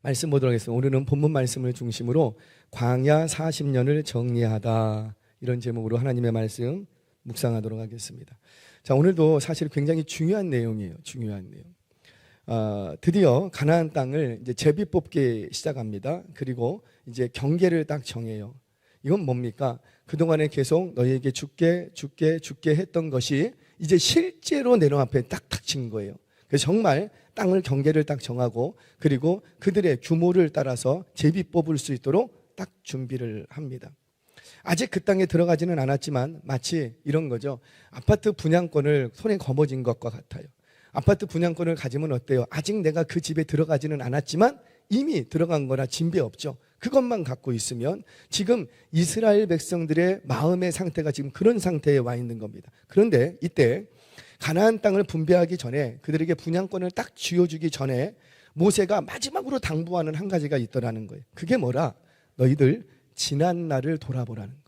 말씀 보도록 하겠습니다. 오늘은 본문 말씀을 중심으로 광야 40년을 정리하다, 이런 제목으로 하나님의 말씀 묵상하도록 하겠습니다. 자, 오늘도 사실 굉장히 중요한 내용이에요. 중요한 내용. 드디어 가나안 땅을 이제 제비 뽑기 시작합니다. 그리고 이제 경계를 딱 정해요. 이건 뭡니까? 그동안에 계속 너희에게 줄게 했던 것이 이제 실제로 내 눈앞에 딱 닥친 거예요. 그래서 정말 땅을 경계를 딱 정하고, 그리고 그들의 규모를 따라서 제비 뽑을 수 있도록 딱 준비를 합니다. 아직 그 땅에 들어가지는 않았지만 마치 이런 거죠. 아파트 분양권을 손에 거머쥔 것과 같아요. 아파트 분양권을 가지면 어때요? 아직 내가 그 집에 들어가지는 않았지만 이미 들어간 거나 진배 없죠. 그것만 갖고 있으면 지금 이스라엘 백성들의 마음의 상태가 지금 그런 상태에 와 있는 겁니다. 그런데 이때 가나안 땅을 분배하기 전에, 그들에게 분양권을 딱 쥐어주기 전에 모세가 마지막으로 당부하는 한 가지가 있더라는 거예요. 그게 뭐라? 너희들 지난 날을 돌아보라는 거예요.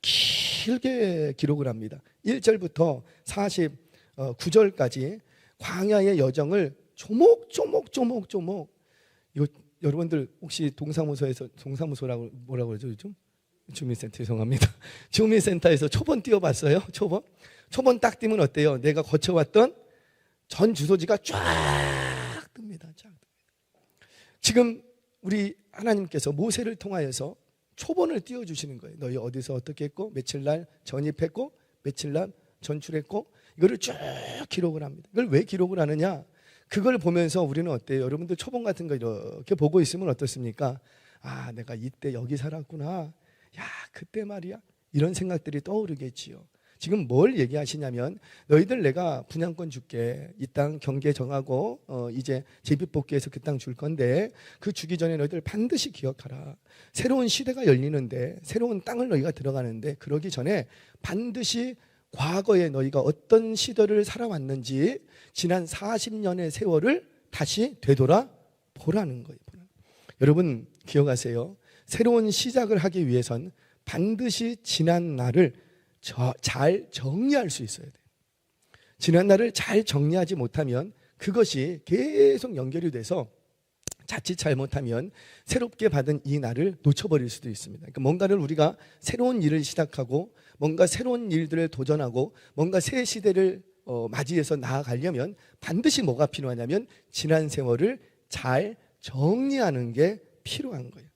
길게 기록을 합니다. 1절부터 49절까지 광야의 여정을 조목조목 이거 여러분들 혹시 동사무소에서, 동사무소라고 뭐라고 그러죠 요즘? 주민센터, 죄송합니다. 주민센터에서 초본 띄워봤어요? 초본 딱 띄면 어때요? 내가 거쳐왔던 전 주소지가 쫙 뜹니다. 지금 우리 하나님께서 모세를 통하여서 초본을 띄워주시는 거예요. 너희 어디서 어떻게 했고, 며칠 날 전입했고, 며칠 날 전출했고, 이거를 쭉 기록을 합니다. 이걸 왜 기록을 하느냐? 그걸 보면서 우리는 어때요? 여러분들 초본 같은 거 이렇게 보고 있으면 어떻습니까? 아, 내가 이때 여기 살았구나. 야, 그때 말이야. 이런 생각들이 떠오르겠지요. 지금 뭘 얘기하시냐면, 너희들 내가 분양권 줄게. 이 땅 경계 정하고 이제 제비뽑기해서 그 땅 줄 건데, 그 주기 전에 너희들 반드시 기억하라. 새로운 시대가 열리는데, 새로운 땅을 너희가 들어가는데, 그러기 전에 반드시 과거에 너희가 어떤 시대를 살아왔는지 지난 40년의 세월을 다시 되돌아 보라는 거예요. 여러분 기억하세요. 새로운 시작을 하기 위해선 반드시 지난 날을 잘 정리할 수 있어야 돼요. 지난 날을 잘 정리하지 못하면 그것이 계속 연결이 돼서 자칫 잘못하면 새롭게 받은 이 날을 놓쳐버릴 수도 있습니다. 그러니까 뭔가를 우리가 새로운 일을 시작하고, 뭔가 새로운 일들을 도전하고, 뭔가 새 시대를 맞이해서 나아가려면 반드시 뭐가 필요하냐면 지난 세월을 잘 정리하는 게 필요한 거예요.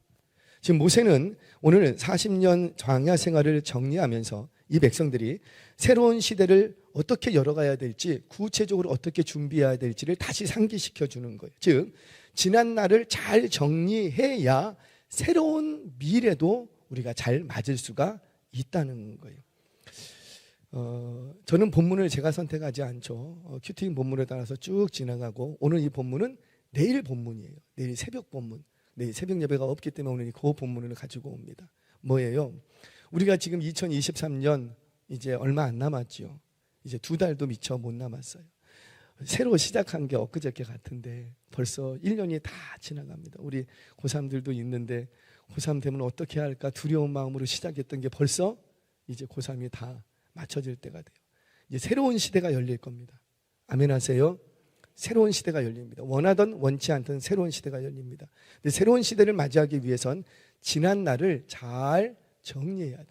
지금 모세는 오늘 40년 광야 생활을 정리하면서 이 백성들이 새로운 시대를 어떻게 열어가야 될지, 구체적으로 어떻게 준비해야 될지를 다시 상기시켜 주는 거예요. 즉 지난 날을 잘 정리해야 새로운 미래도 우리가 잘 맞을 수가 있다는 거예요. 저는 본문을 제가 선택하지 않죠. 큐팅 본문에 따라서 쭉 지나가고, 오늘 이 본문은 내일 본문이에요. 내일 새벽 본문. 내일 새벽 예배가 없기 때문에 오늘 그 본문을 가지고 옵니다. 뭐예요? 우리가 지금 2023년 이제 얼마 안 남았죠. 이제 2달도 미처 못 남았어요. 새로 시작한 게 엊그저께 같은데 벌써 1년이 다 지나갑니다. 우리 고3들도 있는데 고3 되면 어떻게 할까 두려운 마음으로 시작했던 게 벌써 이제 고3이 다 맞춰질 때가 돼요. 이제 새로운 시대가 열릴 겁니다. 아멘 하세요. 새로운 시대가 열립니다. 원하던 원치 않던 새로운 시대가 열립니다. 근데 새로운 시대를 맞이하기 위해선 지난 날을 잘 정리해야 돼요.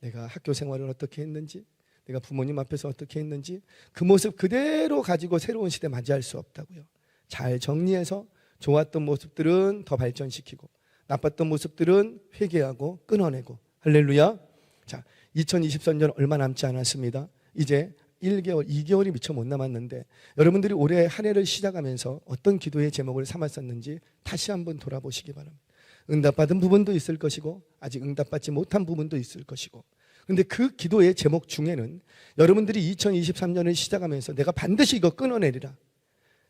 내가 학교 생활을 어떻게 했는지, 내가 부모님 앞에서 어떻게 했는지, 그 모습 그대로 가지고 새로운 시대 맞이할 수 없다고요. 잘 정리해서 좋았던 모습들은 더 발전시키고, 나빴던 모습들은 회개하고 끊어내고. 할렐루야. 자, 2023년 얼마 남지 않았습니다. 이제 1개월, 2개월이 미처 못 남았는데, 여러분들이 올해 한 해를 시작하면서 어떤 기도의 제목을 삼았었는지 다시 한번 돌아보시기 바랍니다. 응답받은 부분도 있을 것이고, 아직 응답받지 못한 부분도 있을 것이고, 근데 그 기도의 제목 중에는 여러분들이 2023년을 시작하면서 내가 반드시 이거 끊어내리라,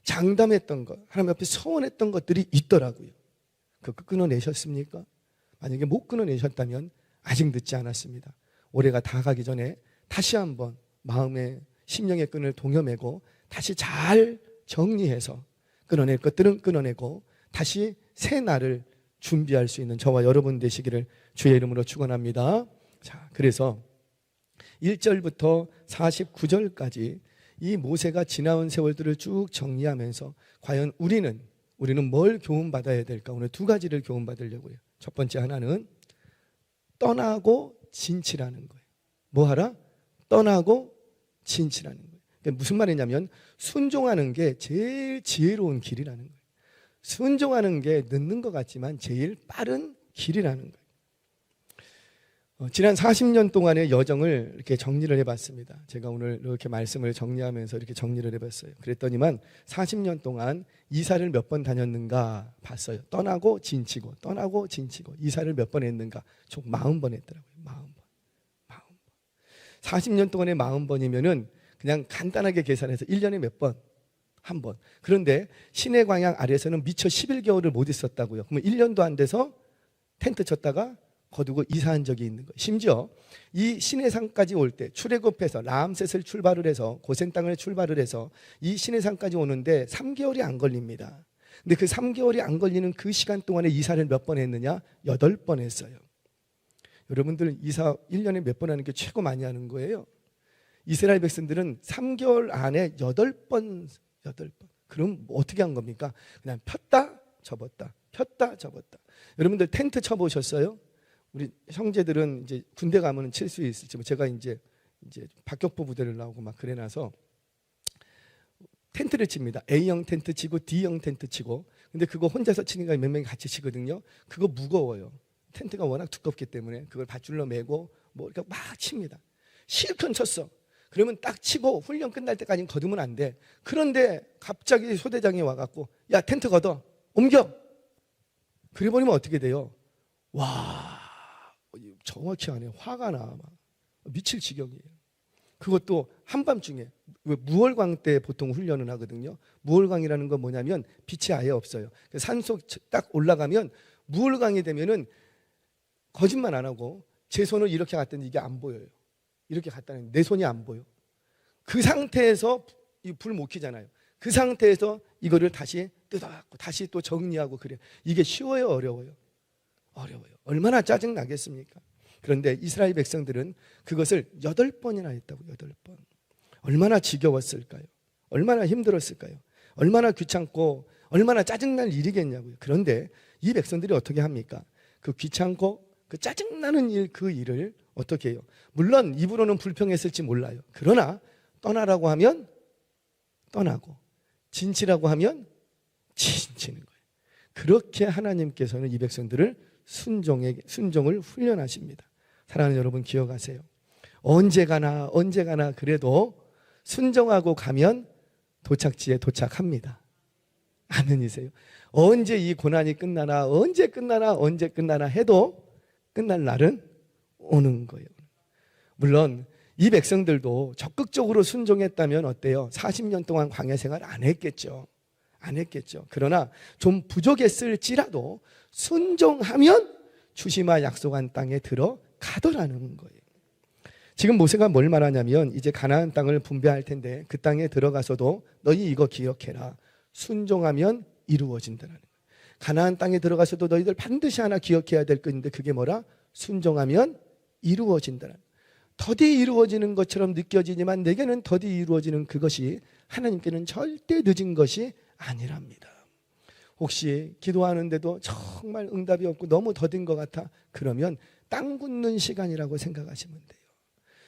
장담했던 것, 하나님 앞에 서원했던 것들이 있더라고요. 그거 끊어내셨습니까? 만약에 못 끊어내셨다면 아직 늦지 않았습니다. 올해가 다 가기 전에 다시 한번 마음의 심령의 끈을 동여매고 다시 잘 정리해서 끊어낼 것들은 끊어내고 다시 새 날을 준비할 수 있는 저와 여러분 되시기를 주의 이름으로 축원합니다. 자, 그래서 1절부터 49절까지 이 모세가 지나온 세월들을 쭉 정리하면서 과연 우리는 우리는 뭘 교훈받아야 될까? 오늘 두 가지를 교훈받으려고 해요. 첫 번째 하나는 떠나고 진치라는 거예요. 뭐 하라? 떠나고 진치라는 거예요. 그러니까 무슨 말이냐면 순종하는 게 제일 지혜로운 길이라는 거예요. 순종하는 게 늦는 것 같지만 제일 빠른 길이라는 거예요. 지난 40년 동안의 여정을 이렇게 정리를 해봤습니다. 제가 오늘 이렇게 말씀을 정리하면서 이렇게 정리를 해봤어요. 그랬더니만 40년 동안 이사를 몇 번 다녔는가 봤어요. 떠나고 진치고 떠나고 진치고 이사를 몇 번 했는가? 총 40번 했더라고요. 40번. 40년 동안에 40번이면은 그냥 간단하게 계산해서 1년에 몇 번? 한 번. 그런데 시내 광양 아래에서는 미처 11개월을 못 있었다고요. 그러면 1년도 안 돼서 텐트 쳤다가 거두고 이사한 적이 있는 거예요. 심지어 이 시내산까지 올 때 출애굽해서 라암셋을 출발을 해서 고센 땅을 출발을 해서 이 시내산까지 오는데 3개월이 안 걸립니다. 근데 그 3개월이 안 걸리는 그 시간 동안에 이사를 몇 번 했느냐? 8번 했어요. 여러분들 이사 1년에 몇 번 하는 게 최고 많이 하는 거예요. 이스라엘 백성들은 3개월 안에 8번. 그럼 어떻게 한 겁니까? 그냥 폈다 접었다 폈다 접었다. 여러분들 텐트 쳐보셨어요? 우리 형제들은 이제 군대 가면은 칠 수 있을지, 제가 이제 박격포 부대를 나오고 막 그래놔서 텐트를 칩니다. A형 텐트 치고 D형 텐트 치고. 근데 그거 혼자서 치니까 몇 명이 같이 치거든요. 그거 무거워요. 텐트가 워낙 두껍기 때문에 그걸 밧줄로 메고 뭐 이렇게 막 칩니다. 실컷 쳤어. 그러면 딱 치고 훈련 끝날 때까지는 거두면 안 돼. 그런데 갑자기 소대장이 와갖고 야 텐트 걷어 옮겨. 그래버리면 어떻게 돼요? 와, 정확히 안 해요. 화가 나. 막. 미칠 지경이에요. 그것도 한밤중에. 무월광 때 보통 훈련을 하거든요. 무월광이라는 건 뭐냐면 빛이 아예 없어요. 산속 딱 올라가면 무월광이 되면은 거짓말 안 하고 제 손을 이렇게 갔더니 이게 안 보여요. 이렇게 갔다는 내 손이 안 보여. 그 상태에서 불 못 켜잖아요. 그 상태에서 이거를 다시 뜯어갖고 다시 또 정리하고 그래. 이게 쉬워요, 어려워요? 어려워요. 얼마나 짜증 나겠습니까? 그런데 이스라엘 백성들은 그것을 8번이나 했다고. 8번. 얼마나 지겨웠을까요? 얼마나 힘들었을까요? 얼마나 귀찮고 얼마나 짜증날 일이겠냐고요. 그런데 이 백성들이 어떻게 합니까? 그 귀찮고 그 짜증나는 일, 그 일을 어떻게 해요? 물론 입으로는 불평했을지 몰라요. 그러나 떠나라고 하면 떠나고 진치라고 하면 진치는 거예요. 그렇게 하나님께서는 이 백성들을 순종을 훈련하십니다. 사랑하는 여러분 기억하세요. 언제 가나 그래도 순종하고 가면 도착지에 도착합니다. 아멘이세요? 언제 이 고난이 끝나나 언제 끝나나 해도 끝날 날은 오는 거예요. 물론 이 백성들도 적극적으로 순종했다면 어때요? 40년 동안 광야 생활 안 했겠죠. 그러나 좀 부족했을지라도 순종하면 주시마 약속한 땅에 들어가더라는 거예요. 지금 모세가 뭘 말하냐면 이제 가나안 땅을 분배할 텐데 그 땅에 들어가서도 너희 이거 기억해라. 순종하면 이루어진다는 거예요. 가나안 땅에 들어가서도 너희들 반드시 하나 기억해야 될 것인데 그게 뭐라? 순종하면 이루어진다는 거예요. 더디 이루어지는 것처럼 느껴지지만 내게는 더디 이루어지는 그것이 하나님께는 절대 늦은 것이 아니랍니다. 혹시 기도하는데도 정말 응답이 없고 너무 더딘 것 같아? 그러면 땅 굳는 시간이라고 생각하시면 돼요.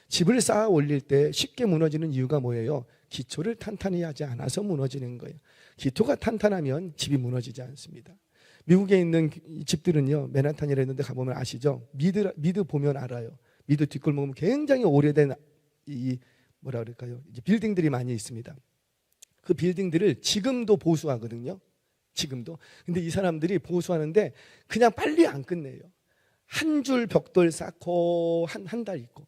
집을 쌓아 올릴 때 쉽게 무너지는 이유가 뭐예요? 기초를 탄탄히 하지 않아서 무너지는 거예요. 기초가 탄탄하면 집이 무너지지 않습니다. 미국에 있는 집들은요, 맨하탄이라는 데 가보면 아시죠? 미드 보면 알아요. 미드 뒷골목은 굉장히 오래된 뭐라 그럴까요? 이제 빌딩들이 많이 있습니다. 그 빌딩들을 지금도 보수하거든요. 지금도. 근데 이 사람들이 보수하는데 그냥 빨리 안 끝내요. 한 줄 벽돌 쌓고 한 달 있고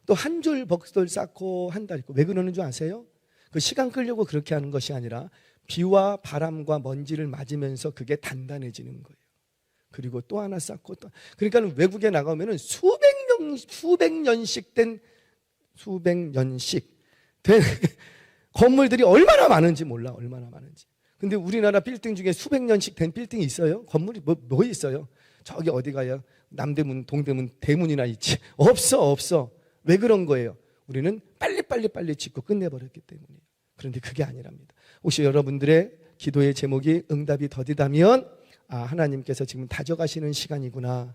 또 한 줄 벽돌 쌓고 한 달 있고. 왜 그러는 줄 아세요? 그 시간 끌려고 그렇게 하는 것이 아니라 비와 바람과 먼지를 맞으면서 그게 단단해지는 거예요. 그리고 또 하나 쌓고 또. 그러니까 외국에 나가면은 수백 년씩 된 건물들이 얼마나 많은지 몰라. 얼마나 많은지. 근데 우리나라 빌딩 중에 수백 년씩 된 빌딩이 있어요? 건물이 뭐 있어요? 저기 어디 가요? 남대문, 동대문, 대문이나 있지. 없어. 왜 그런 거예요? 우리는 빨리 짓고 끝내버렸기 때문이에요. 그런데 그게 아니랍니다. 혹시 여러분들의 기도의 제목이 응답이 더디다면 하나님께서 지금 다져가시는 시간이구나.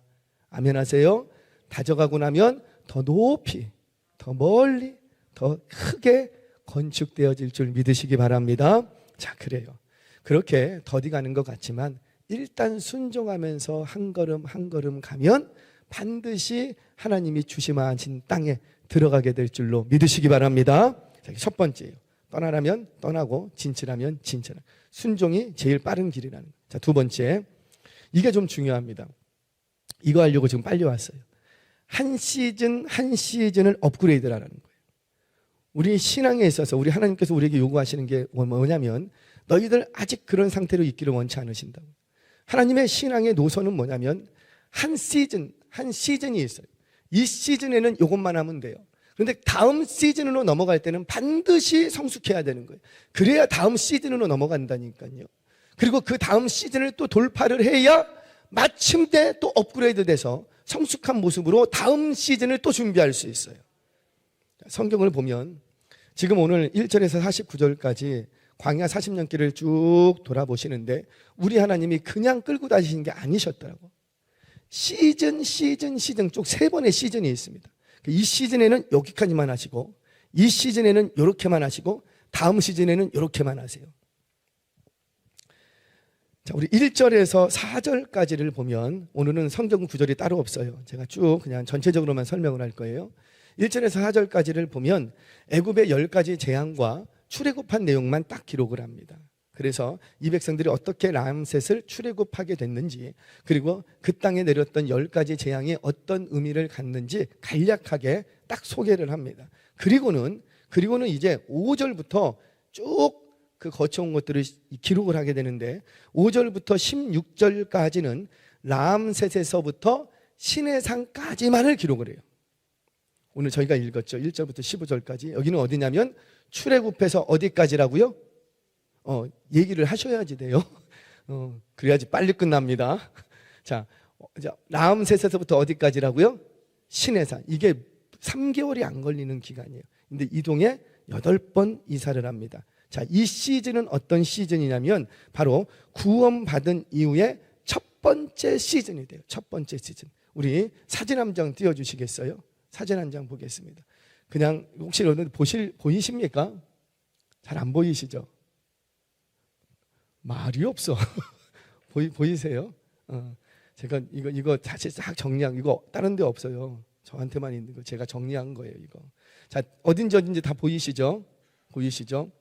아멘 하세요. 다져가고 나면 더 높이, 더 멀리, 더 크게 건축되어질 줄 믿으시기 바랍니다. 자, 그래요. 그렇게 더디가는 것 같지만 일단 순종하면서 한 걸음 한 걸음 가면 반드시 하나님이 주심하신 땅에 들어가게 될 줄로 믿으시기 바랍니다. 자, 첫 번째예요. 떠나라면 떠나고 진치라면 진치라. 순종이 제일 빠른 길이라는 거예요. 자, 두 번째, 이게 좀 중요합니다. 이거 하려고 지금 빨리 왔어요. 한 시즌 한 시즌을 업그레이드라는 거예요. 우리 신앙에 있어서 우리 하나님께서 우리에게 요구하시는 게 뭐냐면 너희들 아직 그런 상태로 있기를 원치 않으신다고. 하나님의 신앙의 노선은 뭐냐면 한 시즌이 있어요. 이 시즌에는 이것만 하면 돼요. 그런데 다음 시즌으로 넘어갈 때는 반드시 성숙해야 되는 거예요. 그래야 다음 시즌으로 넘어간다니까요. 그리고 그 다음 시즌을 또 돌파를 해야 마침내 또 업그레이드 돼서 성숙한 모습으로 다음 시즌을 또 준비할 수 있어요. 성경을 보면 지금 오늘 1절에서 49절까지 광야 40년길을 쭉 돌아보시는데 우리 하나님이 그냥 끌고 다니시는 게 아니셨더라고. 시즌 쭉 세 번의 시즌이 있습니다. 이 시즌에는 여기까지만 하시고 이 시즌에는 이렇게만 하시고 다음 시즌에는 이렇게만 하세요. 자, 우리 1절에서 4절까지를 보면 오늘은 성경 구절이 따로 없어요. 제가 쭉 그냥 전체적으로만 설명을 할 거예요. 1절에서 4절까지를 보면 애굽의 10가지 재앙과 출애굽한 내용만 딱 기록을 합니다. 그래서 이 백성들이 어떻게 람셋을 출애굽하게 됐는지, 그리고 그 땅에 내렸던 10가지 재앙이 어떤 의미를 갖는지 간략하게 딱 소개를 합니다. 그리고는 이제 5절부터 쭉 그 거쳐온 것들을 기록을 하게 되는데 5절부터 16절까지는 람셋에서부터 시내산까지만을 기록을 해요. 오늘 저희가 읽었죠. 1절부터 15절까지. 여기는 어디냐면 출애굽해서 어디까지라고요? 얘기를 하셔야지 돼요. 그래야지 빨리 끝납니다. 자, 람셋에서부터 어디까지라고요? 시내산. 이게 3개월이 안 걸리는 기간이에요. 근데 이동에 8번 이사를 합니다. 자, 이 시즌은 어떤 시즌이냐면 바로 구원받은 이후에 첫 번째 시즌이 돼요. 첫 번째 시즌. 우리 사진 한 장 띄워주시겠어요? 사진 한 장 보겠습니다. 그냥 혹시 여러분 보이십니까? 잘 안 보이시죠? 말이 없어. 보이세요? 제가 이거 다시 싹 정리한 이거 다른 데 없어요. 저한테만 있는 거 제가 정리한 거예요. 이거. 자, 어딘지 다 보이시죠? 보이시죠?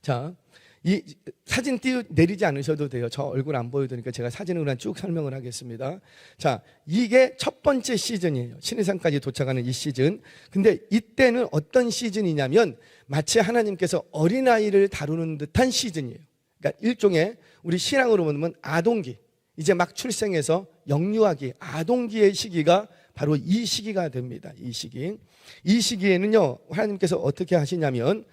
자, 이 사진 내리지 않으셔도 돼요. 저 얼굴 안 보여도 되니까 제가 사진으로 쭉 설명을 하겠습니다. 자, 이게 첫 번째 시즌이에요. 시내산까지 도착하는 이 시즌. 근데 이때는 어떤 시즌이냐면 마치 하나님께서 어린아이를 다루는 듯한 시즌이에요. 그러니까 일종의 우리 신앙으로 보면 아동기, 이제 막 출생해서 영유아기, 아동기의 시기가 바로 이 시기가 됩니다. 이 시기에는요 하나님께서 어떻게 하시냐면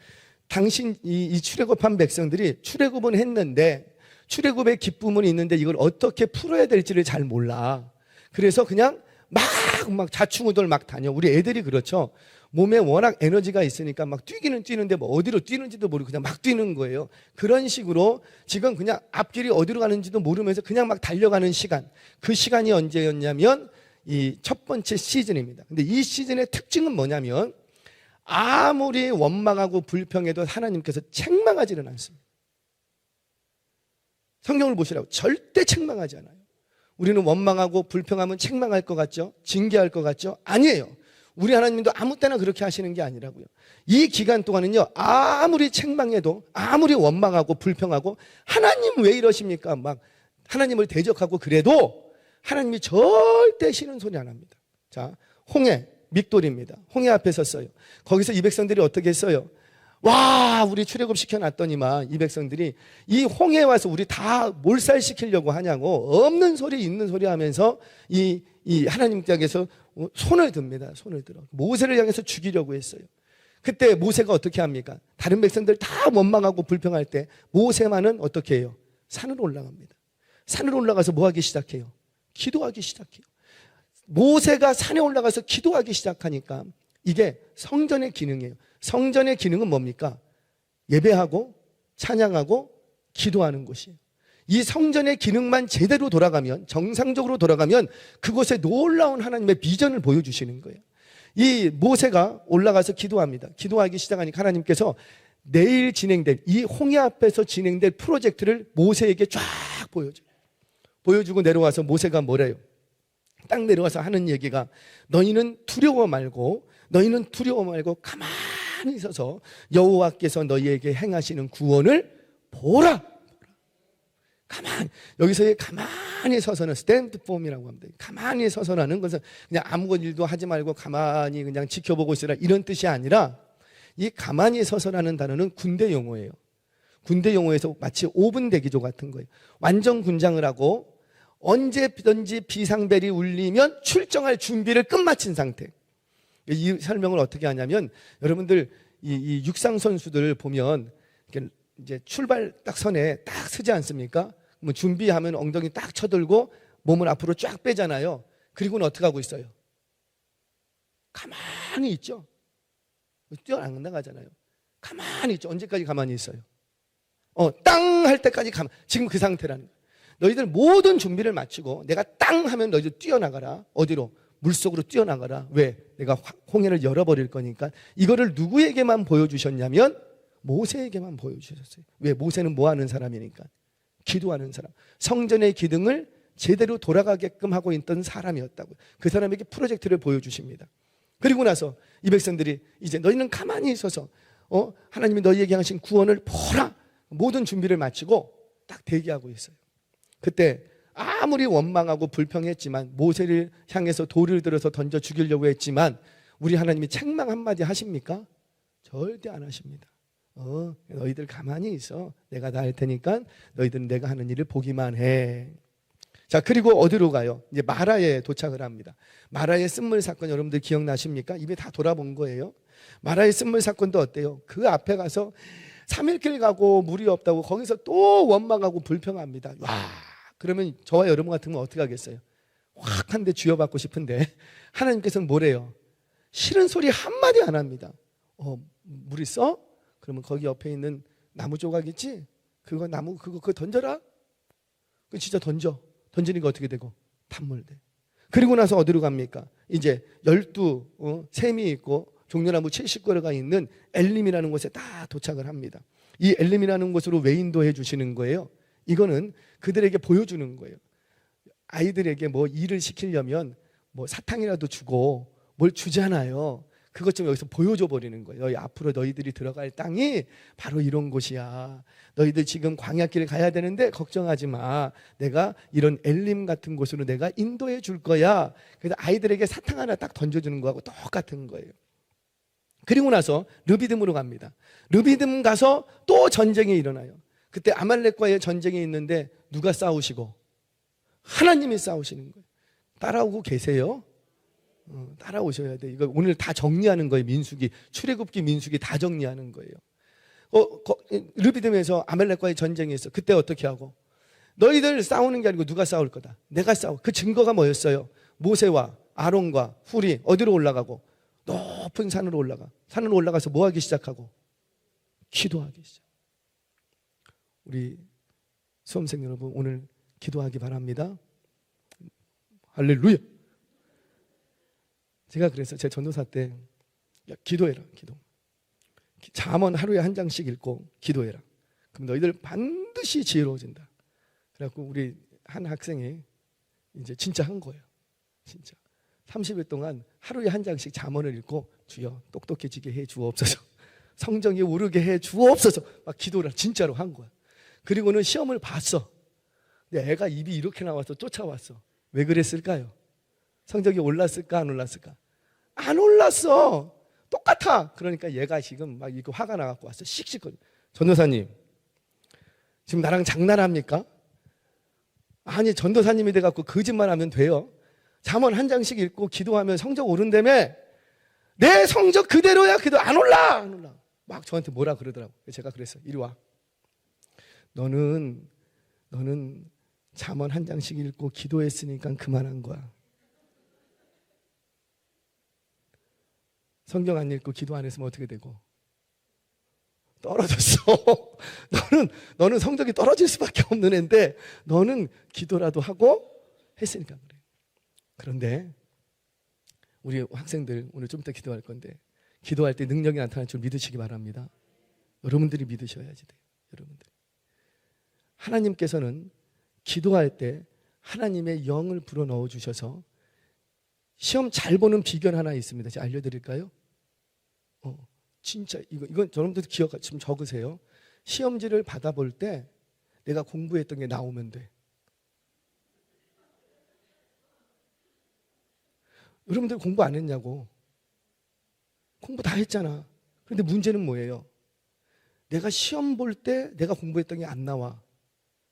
당신 이 출애굽한 백성들이 출애굽은 했는데 출애굽의 기쁨은 있는데 이걸 어떻게 풀어야 될지를 잘 몰라. 그래서 그냥 막 자충우돌 막 다녀. 우리 애들이 그렇죠. 몸에 워낙 에너지가 있으니까 막 뛰기는 뛰는데 뭐 어디로 뛰는지도 모르고 그냥 막 뛰는 거예요. 그런 식으로 지금 그냥 앞길이 어디로 가는지도 모르면서 그냥 막 달려가는 시간. 그 시간이 언제였냐면 이 첫 번째 시즌입니다. 근데 이 시즌의 특징은 뭐냐면 아무리 원망하고 불평해도 하나님께서 책망하지는 않습니다. 성경을 보시라고. 절대 책망하지 않아요. 우리는 원망하고 불평하면 책망할 것 같죠? 징계할 것 같죠? 아니에요. 우리 하나님도 아무 때나 그렇게 하시는 게 아니라고요. 이 기간 동안은요 아무리 책망해도, 아무리 원망하고 불평하고 하나님 왜 이러십니까? 막 하나님을 대적하고 그래도 하나님이 절대 싫은 소리 안 합니다. 자, 홍해 믹돌입니다. 홍해 앞에 섰어요. 거기서 이 백성들이 어떻게 했어요? 와, 우리 출애굽 시켜놨더니만 이 백성들이 이 홍해에 와서 우리 다 몰살시키려고 하냐고 없는 소리 있는 소리 하면서 이 하나님 댁에서 손을 듭니다. 손을 들어 모세를 향해서 죽이려고 했어요. 그때 모세가 어떻게 합니까? 다른 백성들 다 원망하고 불평할 때 모세만은 어떻게 해요? 산으로 올라갑니다. 산으로 올라가서 뭐 하기 시작해요? 기도하기 시작해요. 모세가 산에 올라가서 기도하기 시작하니까 이게 성전의 기능이에요. 성전의 기능은 뭡니까? 예배하고 찬양하고 기도하는 곳이에요. 이 성전의 기능만 제대로 돌아가면, 정상적으로 돌아가면 그곳에 놀라운 하나님의 비전을 보여주시는 거예요. 이 모세가 올라가서 기도합니다. 기도하기 시작하니까 하나님께서 내일 진행될, 이 홍해 앞에서 진행될 프로젝트를 모세에게 쫙 보여줘요. 보여주고 내려와서 모세가 뭐래요? 딱 내려와서 하는 얘기가, 너희는 두려워 말고 가만히 있어서 여호와께서 너희에게 행하시는 구원을 보라. 여기서의 가만히 서서는 스탠드 폼이라고 합니다. 가만히 서서라는 것은 그냥 아무 일도 하지 말고 가만히 그냥 지켜보고 있으라, 이런 뜻이 아니라, 이 가만히 서서라는 단어는 군대 용어예요. 군대 용어에서 마치 5분 대기조 같은 거예요. 완전 군장을 하고 언제든지 비상벨이 울리면 출정할 준비를 끝마친 상태. 이 설명을 어떻게 하냐면, 여러분들 이 육상 선수들 보면 이제 출발 딱 선에 딱 서지 않습니까? 뭐 준비하면 엉덩이 딱 쳐들고 몸을 앞으로 쫙 빼잖아요. 그리고는 어떻게 하고 있어요? 가만히 있죠. 뛰어 안 나가잖아요. 가만히 있죠. 언제까지 가만히 있어요? 땅 할 때까지 지금 그 상태라는 거예요. 너희들 모든 준비를 마치고 내가 땅 하면 너희들 뛰어나가라. 어디로? 물속으로 뛰어나가라. 왜? 내가 홍해를 열어버릴 거니까. 이거를 누구에게만 보여주셨냐면 모세에게만 보여주셨어요. 왜? 모세는 뭐 하는 사람이니까? 기도하는 사람. 성전의 기능을 제대로 돌아가게끔 하고 있던 사람이었다고요. 그 사람에게 프로젝트를 보여주십니다. 그리고 나서 이 백성들이 이제 너희는 가만히 있어서 하나님이 너희에게 하신 구원을 보라. 모든 준비를 마치고 딱 대기하고 있어요. 그때 아무리 원망하고 불평했지만, 모세를 향해서 돌을 들어서 던져 죽이려고 했지만, 우리 하나님이 책망 한마디 하십니까? 절대 안 하십니다. 너희들 가만히 있어. 내가 다 할 테니까 너희들은 내가 하는 일을 보기만 해. 자, 그리고 어디로 가요? 이제 마라에 도착을 합니다. 마라의 쓴물 사건 여러분들 기억나십니까? 입에 다 돌아본 거예요. 마라의 쓴물 사건도 어때요? 그 앞에 가서 3일길 가고 물이 없다고 거기서 또 원망하고 불평합니다. 와, 그러면 저와 여러분 같으면 어떻게 하겠어요? 확 한 대 쥐어받고 싶은데 하나님께서는 뭐래요? 싫은 소리 한마디 안 합니다. 물 있어? 그러면 거기 옆에 있는 나무 조각 있지? 그거 던져라? 그 진짜 던지니까 어떻게 되고? 단물돼. 그리고 나서 어디로 갑니까? 이제 12 샘이 있고 종려나무 70그루가 있는 엘림이라는 곳에 다 도착을 합니다. 이 엘림이라는 곳으로 왜 인도해 주시는 거예요? 이거는 그들에게 보여주는 거예요. 아이들에게 뭐 일을 시키려면 뭐 사탕이라도 주고 뭘 주잖아요. 그것 좀 여기서 보여줘 버리는 거예요. 앞으로 너희들이 들어갈 땅이 바로 이런 곳이야. 너희들 지금 광야길을 가야 되는데 걱정하지 마. 내가 이런 엘림 같은 곳으로 내가 인도해 줄 거야. 그래서 아이들에게 사탕 하나 딱 던져주는 거하고 똑같은 거예요. 그리고 나서 르비딤으로 갑니다. 르비딤 가서 또 전쟁이 일어나요. 그때 아말렉과의 전쟁이 있는데 누가 싸우시고? 하나님이 싸우시는 거예요. 따라오고 계세요? 따라오셔야 돼. 이거 오늘 다 정리하는 거예요. 민수기, 출애굽기, 민수기 다 정리하는 거예요. 르비딤에서 아말렉과의 전쟁이 있어. 그때 어떻게 하고? 너희들 싸우는 게 아니고 누가 싸울 거다. 내가 싸워. 그 증거가 뭐였어요? 모세와 아론과 훌이 어디로 올라가고? 높은 산으로 올라가. 산으로 올라가서 뭐 하기 시작하고? 기도하기 시작. 우리 수험생 여러분, 오늘 기도하기 바랍니다. 할렐루야. 제가 그래서 제 전도사 때 기도해라. 기도. 잠언 하루에 한 장씩 읽고 기도해라. 그럼 너희들 반드시 지혜로워진다. 그래갖고 우리 한 학생이 이제 진짜 한 거예요. 진짜 30일 동안 하루에 한 장씩 잠언을 읽고, 주여 똑똑해지게 해 주옵소서, 성적이 오르게 해 주옵소서, 막 기도를 진짜로 한 거야. 그리고는 시험을 봤어. 근데 애가 입이 이렇게 나와서 쫓아왔어. 왜 그랬을까요? 성적이 올랐을까 안 올랐을까? 안 올랐어. 똑같아. 그러니까 얘가 지금 막 이거 화가 나갖고 왔어. 씩씩거려. 전도사님, 지금 나랑 장난합니까? 아니, 전도사님이 돼갖고 거짓말하면 돼요? 잠언 한 장씩 읽고 기도하면 성적 오른다며? 내 성적 그대로야. 그래도 안 올라. 막 저한테 뭐라 그러더라고. 제가 그랬어요. 이리 와. 너는 잠언 한 장씩 읽고 기도했으니까 그만한 거야. 성경 안 읽고 기도 안 했으면 어떻게 되고? 떨어졌어. 너는 성적이 떨어질 수밖에 없는 애인데 너는 기도라도 하고 했으니까 그래. 그런데 우리 학생들 오늘 좀 이따 기도할 건데 기도할 때 능력이 나타날 줄 믿으시기 바랍니다. 여러분들이 믿으셔야지 돼요. 여러분들. 하나님께서는 기도할 때 하나님의 영을 불어넣어 주셔서 시험 잘 보는 비결 하나 있습니다. 제가 알려드릴까요? 진짜 이건 여러분들 기억 좀 적으세요. 시험지를 받아볼 때 내가 공부했던 게 나오면 돼. 여러분들 공부 안 했냐고. 공부 다 했잖아. 그런데 문제는 뭐예요? 내가 시험 볼 때 내가 공부했던 게 안 나와.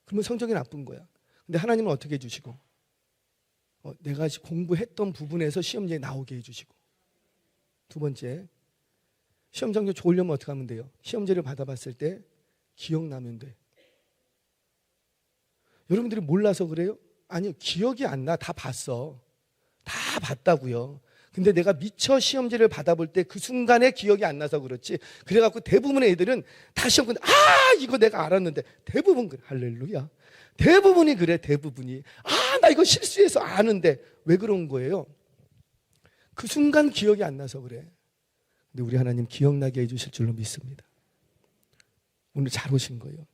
그러면 성적이 나쁜 거야. 근데 하나님은 어떻게 해주시고? 내가 공부했던 부분에서 시험지에 나오게 해주시고. 두 번째, 시험 성적 좋으려면 어떻게 하면 돼요? 시험지를 받아봤을 때 기억나면 돼. 여러분들이 몰라서 그래요? 아니요, 기억이 안 나. 다 봤어. 다 봤다고요. 근데 내가 미처 시험지를 받아볼 때 그 순간에 기억이 안 나서 그렇지. 그래갖고 대부분의 애들은 다 시험 끝나 이거 내가 알았는데. 대부분 그래. 할렐루야. 대부분이 그래. 대부분이 나 이거 실수해서 아는데. 왜 그런 거예요? 그 순간 기억이 안 나서 그래. 근데 우리 하나님 기억나게 해주실 줄로 믿습니다. 오늘 잘 오신 거예요.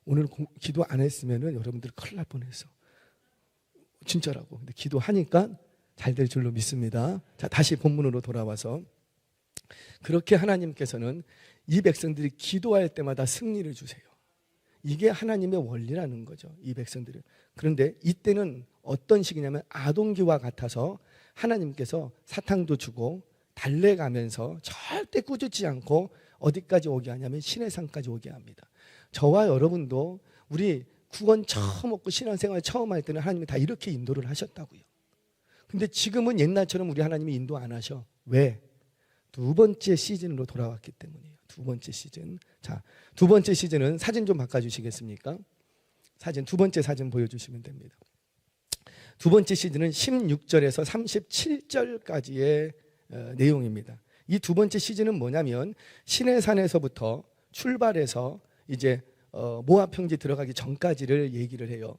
오늘 기도 안 했으면 여러분들 큰일 날 뻔했어. 진짜라고. 근데 기도하니까 잘 될 줄로 믿습니다. 자, 다시 본문으로 돌아와서 그렇게 하나님께서는 이 백성들이 기도할 때마다 승리를 주세요. 이게 하나님의 원리라는 거죠. 이 백성들은. 그런데 이때는 어떤 식이냐면 아동기와 같아서 하나님께서 사탕도 주고 달래가면서 절대 꾸짖지 않고 어디까지 오게 하냐면 시내산까지 오게 합니다. 저와 여러분도 우리 구원 처음 얻고 신앙생활 처음 할 때는 하나님이 다 이렇게 인도를 하셨다고요. 근데 지금은 옛날처럼 우리 하나님이 인도 안 하셔. 왜? 두 번째 시즌으로 돌아왔기 때문이에요. 두 번째 시즌. 자, 두 번째 시즌은 사진 좀 바꿔주시겠습니까? 두 번째 사진 보여주시면 됩니다. 두 번째 시즌은 16절에서 37절까지의 내용입니다. 이 두 번째 시즌은 뭐냐면 시내산에서부터 출발해서 이제 모압 평지 들어가기 전까지를 얘기를 해요.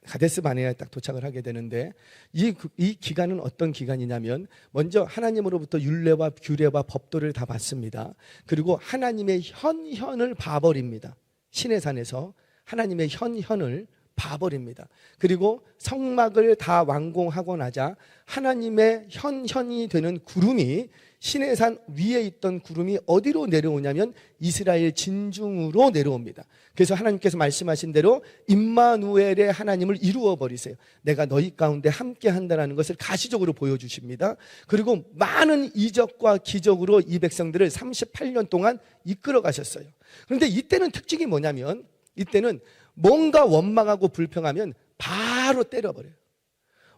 가데스 바네아에 딱 도착을 하게 되는데 이 기간은 어떤 기간이냐면 먼저 하나님으로부터 율례와 규례와 법도를 다 받습니다. 그리고 하나님의 현현을 봐버립니다. 시내산에서 하나님의 현현을 봐버립니다. 그리고 성막을 다 완공하고 나자 하나님의 현현이 되는 구름이 시내산 위에 있던 구름이 어디로 내려오냐면 이스라엘 진중으로 내려옵니다. 그래서 하나님께서 말씀하신 대로 임마누엘의 하나님을 이루어 버리세요. 내가 너희 가운데 함께 한다는 것을 가시적으로 보여주십니다. 그리고 많은 이적과 기적으로 이 백성들을 38년 동안 이끌어 가셨어요. 그런데 이때는 특징이 뭐냐면 이때는 뭔가 원망하고 불평하면 바로 때려버려요.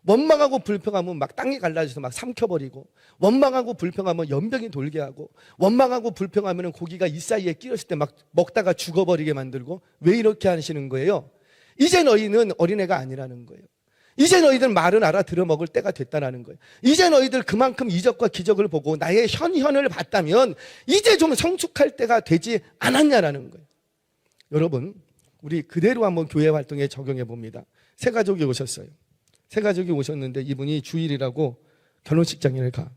원망하고 불평하면 막 땅이 갈라져서 막 삼켜버리고, 원망하고 불평하면 연병이 돌게 하고, 원망하고 불평하면 고기가 이 사이에 끼었을 때 막 먹다가 죽어버리게 만들고. 왜 이렇게 하시는 거예요? 이제 너희는 어린애가 아니라는 거예요. 이제 너희들 말은 알아들어 먹을 때가 됐다라는 거예요. 이제 너희들 그만큼 이적과 기적을 보고 나의 현현을 봤다면 이제 좀 성숙할 때가 되지 않았냐라는 거예요. 여러분, 우리 그대로 한번 교회 활동에 적용해 봅니다. 세 가족이 오셨어요. 세 가족이 오셨는데 이분이 주일이라고 결혼식장을 가.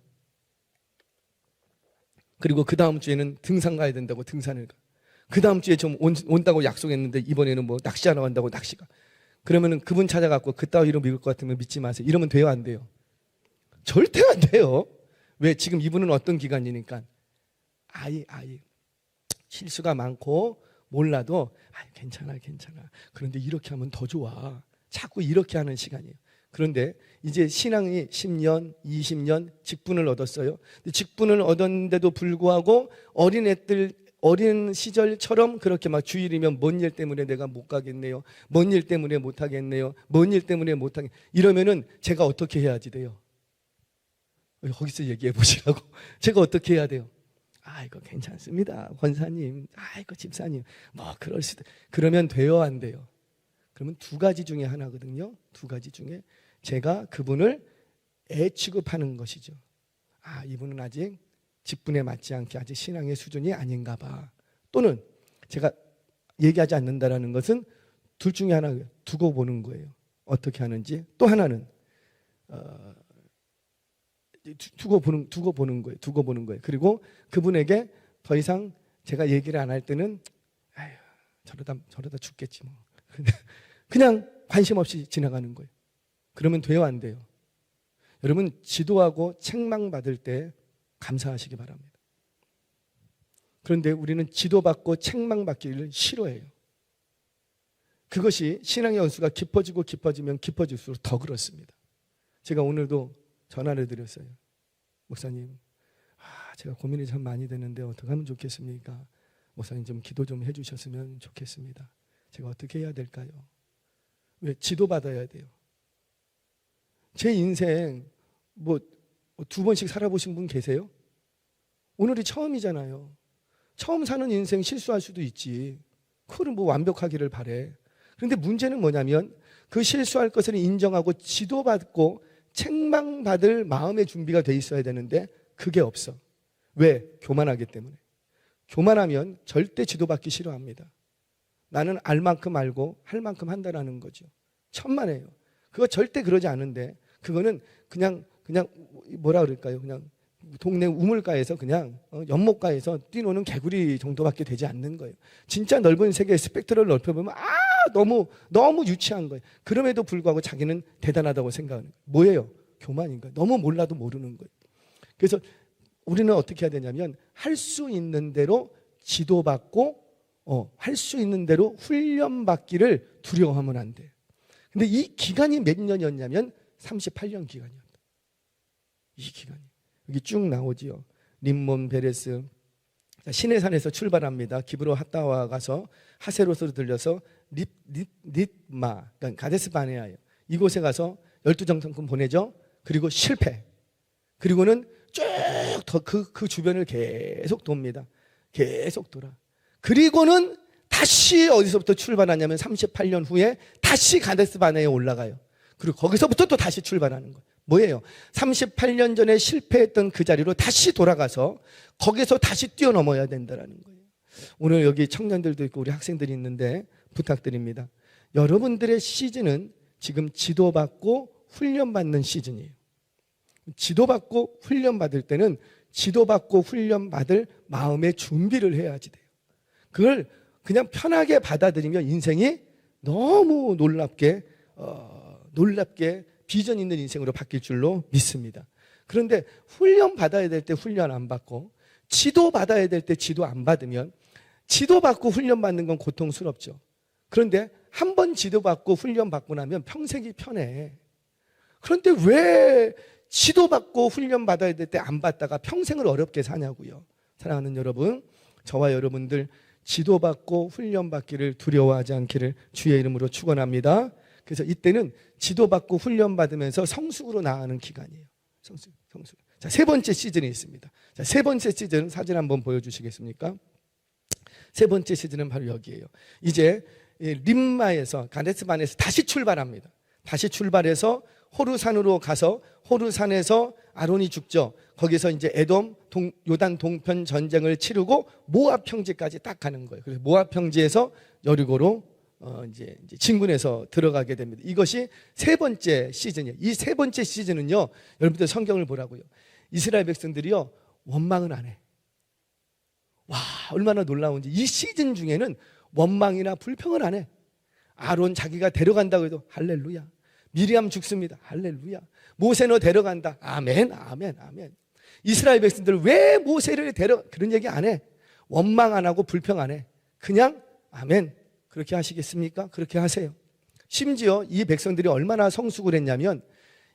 그리고 그 다음 주에는 등산 가야 된다고 등산을 가. 그 다음 주에 좀 온다고 약속했는데 이번에는 뭐 낚시하러 간다고 낚시가. 그러면은 그분 찾아갖고 그따위로 믿을 것 같으면 믿지 마세요. 이러면 돼요, 안 돼요? 절대 안 돼요. 왜? 지금 이분은 어떤 기간이니까 아이 실수가 많고 몰라도 괜찮아. 그런데 이렇게 하면 더 좋아. 자꾸 이렇게 하는 시간이에요. 그런데 이제 신앙이 10년, 20년 직분을 얻었어요. 직분을 얻었는데도 불구하고 어린 시절처럼 그렇게 막 주일이면 뭔 일 때문에 내가 못 가겠네요. 뭔 일 때문에 못 하겠네요. 뭔 일 때문에 못 하겠. 이러면은 제가 어떻게 해야지 돼요? 거기서 얘기해 보시라고. 제가 어떻게 해야 돼요? 이거 괜찮습니다, 권사님. 이거 집사님. 뭐 그럴 수도. 그러면 돼요, 안 돼요? 그러면 두 가지 중에 하나거든요. 두 가지 중에 제가 그분을 애 취급하는 것이죠. 이분은 아직 직분에 맞지 않게 아직 신앙의 수준이 아닌가 봐. 또는 제가 얘기하지 않는다라는 것은 둘 중에 하나 두고 보는 거예요. 어떻게 하는지. 또 하나는 두고 보는 거예요. 그리고 그분에게 더 이상 제가 얘기를 안 할 때는 아휴, 저러다 죽겠지 뭐. 그냥 관심 없이 지나가는 거예요. 그러면 돼요, 안 돼요? 여러분, 지도하고 책망받을 때 감사하시기 바랍니다. 그런데 우리는 지도받고 책망받기를 싫어해요. 그것이 신앙의 연수가 깊어지면 깊어질수록 더 그렇습니다. 제가 오늘도 전화를 드렸어요. 목사님, 제가 고민이 참 많이 되는데 어떻게 하면 좋겠습니까? 목사님 좀 기도 좀 해주셨으면 좋겠습니다. 제가 어떻게 해야 될까요? 왜? 지도받아야 돼요. 제 인생 뭐 2번씩 살아보신 분 계세요? 오늘이 처음이잖아요. 처음 사는 인생 실수할 수도 있지. 그거는 뭐 완벽하기를 바래. 그런데 문제는 뭐냐면 그 실수할 것을 인정하고 지도받고 책망받을 마음의 준비가 돼 있어야 되는데 그게 없어. 왜? 교만하기 때문에. 교만하면 절대 지도받기 싫어합니다. 나는 알 만큼 알고 할 만큼 한다라는 거죠. 천만에요. 그거 절대 그러지 않은데 그거는 그냥 뭐라 그럴까요? 그냥 동네 우물가에서 그냥 연못가에서 뛰노는 개구리 정도밖에 되지 않는 거예요. 진짜 넓은 세계의 스펙트럼을 넓혀보면 너무 유치한 거예요. 그럼에도 불구하고 자기는 대단하다고 생각하는 거예요. 뭐예요? 교만인 거예요. 너무 몰라도 모르는 거예요. 그래서 우리는 어떻게 해야 되냐면 할 수 있는 대로 지도받고 할 수 있는 대로 훈련받기를 두려워하면 안 돼요. 근데 이 기간이 몇 년이었냐면 38년 기간이었다. 이 기간이. 여기 쭉 나오지요. 림몬 베레스. 시내산에서 출발합니다. 기브로 핫다와 가서 하세로스로 들려서 릿마, 그러니까 가데스 바네아예요. 이곳에 가서 12정탐꾼 보내죠. 그리고 실패. 그리고는 쭉 그 주변을 계속 돕니다. 계속 돌아. 그리고는 다시 어디서부터 출발하냐면 38년 후에 다시 가데스 바네아에 올라가요. 그리고 거기서부터 또 다시 출발하는 거예요. 뭐예요? 38년 전에 실패했던 그 자리로 다시 돌아가서 거기서 다시 뛰어넘어야 된다는 거예요. 오늘 여기 청년들도 있고 우리 학생들이 있는데 부탁드립니다. 여러분들의 시즌은 지금 지도받고 훈련받는 시즌이에요. 지도받고 훈련받을 때는 지도받고 훈련받을 마음의 준비를 해야지 돼요. 그걸 그냥 편하게 받아들이면 인생이 너무 놀랍게 비전 있는 인생으로 바뀔 줄로 믿습니다. 그런데 훈련 받아야 될 때 훈련 안 받고 지도 받아야 될 때 지도 안 받으면 지도받고 훈련 받는 건 고통스럽죠. 그런데 한 번 지도받고 훈련 받고 나면 평생이 편해. 그런데 왜 지도받고 훈련 받아야 될 때 안 받다가 평생을 어렵게 사냐고요. 사랑하는 여러분, 저와 여러분들 지도받고 훈련 받기를 두려워하지 않기를 주의 이름으로 축원합니다. 그래서 이때는 지도받고 훈련받으면서 성숙으로 나아가는 기간이에요. 성숙. 자, 세 번째 시즌이 있습니다. 자, 세 번째 시즌 사진 한번 보여주시겠습니까? 세 번째 시즌은 바로 여기에요. 이제 림마에서 가데스반에서 다시 출발합니다. 다시 출발해서 호르산으로 가서 호르산에서 아론이 죽죠. 거기서 이제 에돔 요단 동편 전쟁을 치르고 모압 평지까지 딱 가는 거예요. 그래서 모압 평지에서 여리고로 이제 진군에서 들어가게 됩니다. 이것이 세 번째 시즌이에요. 이 세 번째 시즌은요, 여러분들 성경을 보라고요. 이스라엘 백성들이요, 원망은 안 해. 와, 얼마나 놀라운지. 이 시즌 중에는 원망이나 불평을 안 해. 아론 자기가 데려간다고 해도 할렐루야. 미리암 죽습니다. 할렐루야. 모세 너 데려간다. 아멘, 아멘, 아멘. 이스라엘 백성들 왜 모세를 그런 얘기 안 해. 원망 안 하고 불평 안 해. 그냥 아멘. 그렇게 하시겠습니까? 그렇게 하세요. 심지어 이 백성들이 얼마나 성숙을 했냐면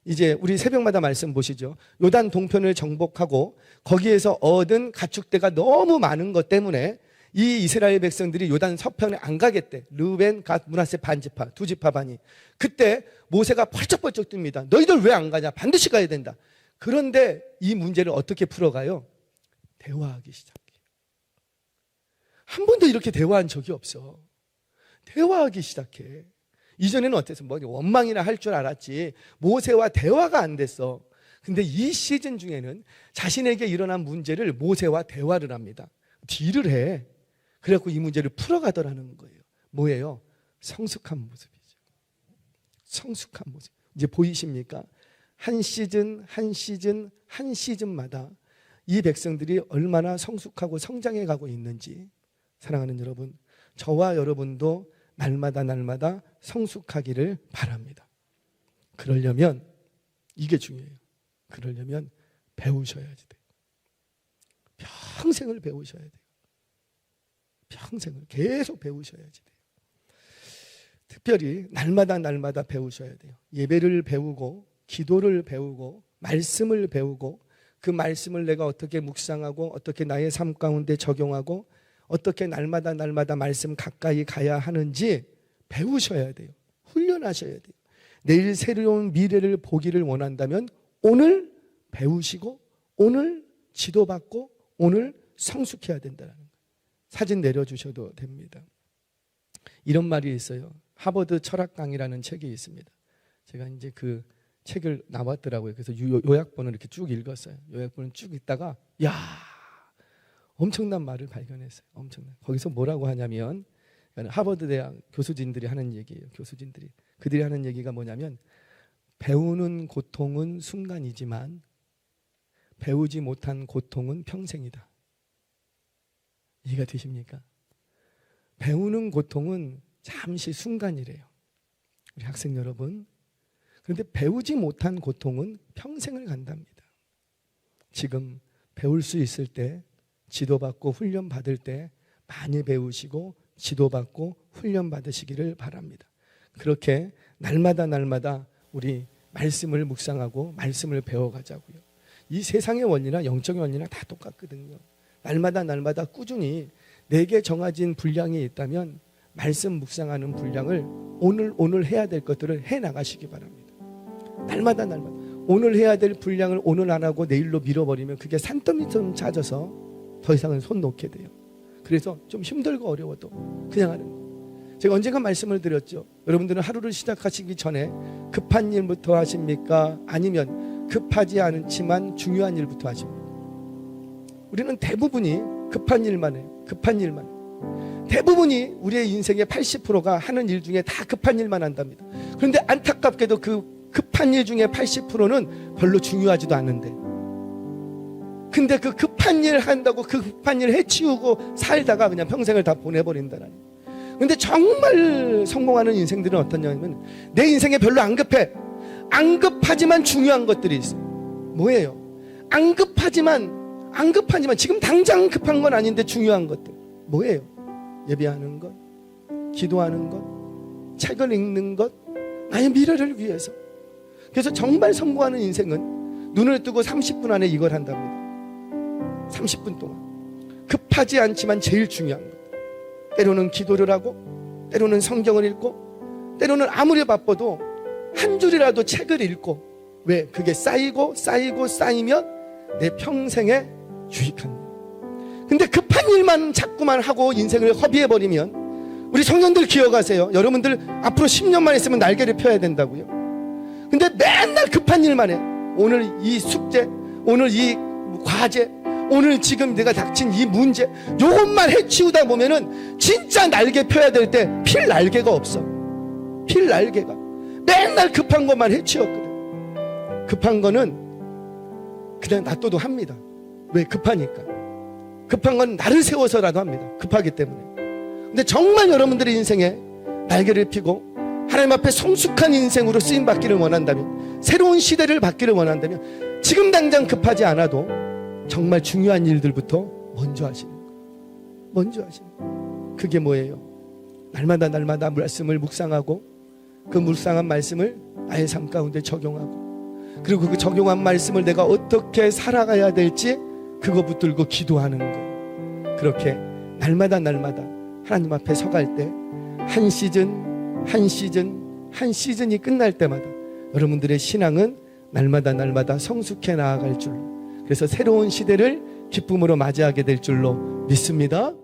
이제 우리 새벽마다 말씀 보시죠. 요단 동편을 정복하고 거기에서 얻은 가축대가 너무 많은 것 때문에 이 이스라엘 백성들이 요단 서편에 안 가겠대. 르벤, 갓, 므낫세 반지파, 두 지파 반이. 그때 모세가 펄쩍펄쩍 뜹니다. 너희들 왜 안 가냐? 반드시 가야 된다. 그런데 이 문제를 어떻게 풀어가요? 대화하기 시작해. 한 번도 이렇게 대화한 적이 없어. 대화하기 시작해. 이전에는 어땠어? 뭐 원망이나 할 줄 알았지 모세와 대화가 안 됐어. 근데 이 시즌 중에는 자신에게 일어난 문제를 모세와 대화를 합니다. 딜을 해. 그래갖고 이 문제를 풀어가더라는 거예요. 뭐예요? 성숙한 모습이죠. 성숙한 모습. 이제 보이십니까? 한 시즌 한 시즌 한 시즌마다 이 백성들이 얼마나 성숙하고 성장해 가고 있는지. 사랑하는 여러분, 저와 여러분도 날마다 날마다 성숙하기를 바랍니다. 그러려면 이게 중요해요. 그러려면 배우셔야지 돼요. 평생을 배우셔야 돼요. 평생을 계속 배우셔야지 돼요. 특별히 날마다 날마다 배우셔야 돼요. 예배를 배우고 기도를 배우고 말씀을 배우고 그 말씀을 내가 어떻게 묵상하고 어떻게 나의 삶 가운데 적용하고 어떻게 날마다 날마다 말씀 가까이 가야 하는지 배우셔야 돼요. 훈련하셔야 돼요. 내일 새로운 미래를 보기를 원한다면 오늘 배우시고 오늘 지도받고 오늘 성숙해야 된다는 거예요. 사진 내려주셔도 됩니다. 이런 말이 있어요. 하버드 철학 강의라는 책이 있습니다. 제가 이제 그 책을 나왔더라고요. 그래서 요약본을 이렇게 쭉 읽었어요. 요약본을 쭉 읽다가 야, 엄청난 말을 발견했어요. 엄청난. 거기서 뭐라고 하냐면 하버드 대학 교수진들이 하는 얘기예요. 교수진들이. 그들이 하는 얘기가 뭐냐면 배우는 고통은 순간이지만 배우지 못한 고통은 평생이다. 이해가 되십니까? 배우는 고통은 잠시 순간이래요. 우리 학생 여러분. 그런데 배우지 못한 고통은 평생을 간답니다. 지금 배울 수 있을 때 지도받고 훈련받을 때 많이 배우시고 지도받고 훈련받으시기를 바랍니다. 그렇게 날마다 날마다 우리 말씀을 묵상하고 말씀을 배워가자고요. 이 세상의 원리나 영적인 원리나 다 똑같거든요. 날마다 날마다 꾸준히 내게 정해진 분량이 있다면 말씀 묵상하는 분량을 오늘 해야 될 것들을 해나가시기 바랍니다. 날마다 날마다 오늘 해야 될 분량을 오늘 안 하고 내일로 밀어버리면 그게 산더미처럼 찾아서 더 이상은 손 놓게 돼요. 그래서 좀 힘들고 어려워도 그냥 하는 거예요. 제가 언젠가 말씀을 드렸죠. 여러분들은 하루를 시작하시기 전에 급한 일부터 하십니까? 아니면 급하지 않지만 중요한 일부터 하십니까? 우리는 대부분이 급한 일만 해요. 급한 일만 해요. 대부분이 우리의 인생의 80%가 하는 일 중에 다 급한 일만 한답니다. 그런데 안타깝게도 그 급한 일 중에 80%는 별로 중요하지도 않은데, 근데 그 급한 일 한다고 그 급한 일 해치우고 살다가 그냥 평생을 다 보내버린다라니. 근데 정말 성공하는 인생들은 어떠냐면 내 인생에 별로 안 급해. 안 급하지만 중요한 것들이 있어요. 뭐예요? 안 급하지만 지금 당장 급한 건 아닌데 중요한 것들. 뭐예요? 예배하는 것, 기도하는 것, 책을 읽는 것, 나의 미래를 위해서. 그래서 정말 성공하는 인생은 눈을 뜨고 30분 안에 이걸 한답니다. 30분 동안 급하지 않지만 제일 중요한 것. 때로는 기도를 하고 때로는 성경을 읽고 때로는 아무리 바빠도 한 줄이라도 책을 읽고. 왜? 그게 쌓이고 쌓이면 내 평생에 유익한 거예요. 근데 급한 일만 자꾸만 하고 인생을 허비해버리면, 우리 청년들 기억하세요. 여러분들 앞으로 10년만 있으면 날개를 펴야 된다고요. 근데 맨날 급한 일만 해. 오늘 이 숙제, 오늘 이 과제, 오늘 지금 내가 닥친 이 문제, 요것만 해치우다 보면은 진짜 날개 펴야 될 때 필 날개가 없어. 필 날개가. 맨날 급한 것만 해치웠거든. 급한 거는 그냥 놔둬도 합니다. 왜? 급하니까. 급한 건 나를 세워서라도 합니다. 급하기 때문에. 근데 정말 여러분들의 인생에 날개를 펴고 하나님 앞에 성숙한 인생으로 쓰임받기를 원한다면, 새로운 시대를 받기를 원한다면 지금 당장 급하지 않아도 정말 중요한 일들부터 먼저 하시는 거예요. 먼저 하시는 거예요. 그게 뭐예요? 날마다 말씀을 묵상하고 그 묵상한 말씀을 나의 삶 가운데 적용하고, 그리고 그 적용한 말씀을 내가 어떻게 살아가야 될지 그거 붙들고 기도하는 거예요. 그렇게 날마다 하나님 앞에 서갈 때 한 시즌이 끝날 때마다 여러분들의 신앙은 날마다 성숙해 나아갈 줄로, 그래서 새로운 시대를 기쁨으로 맞이하게 될 줄로 믿습니다.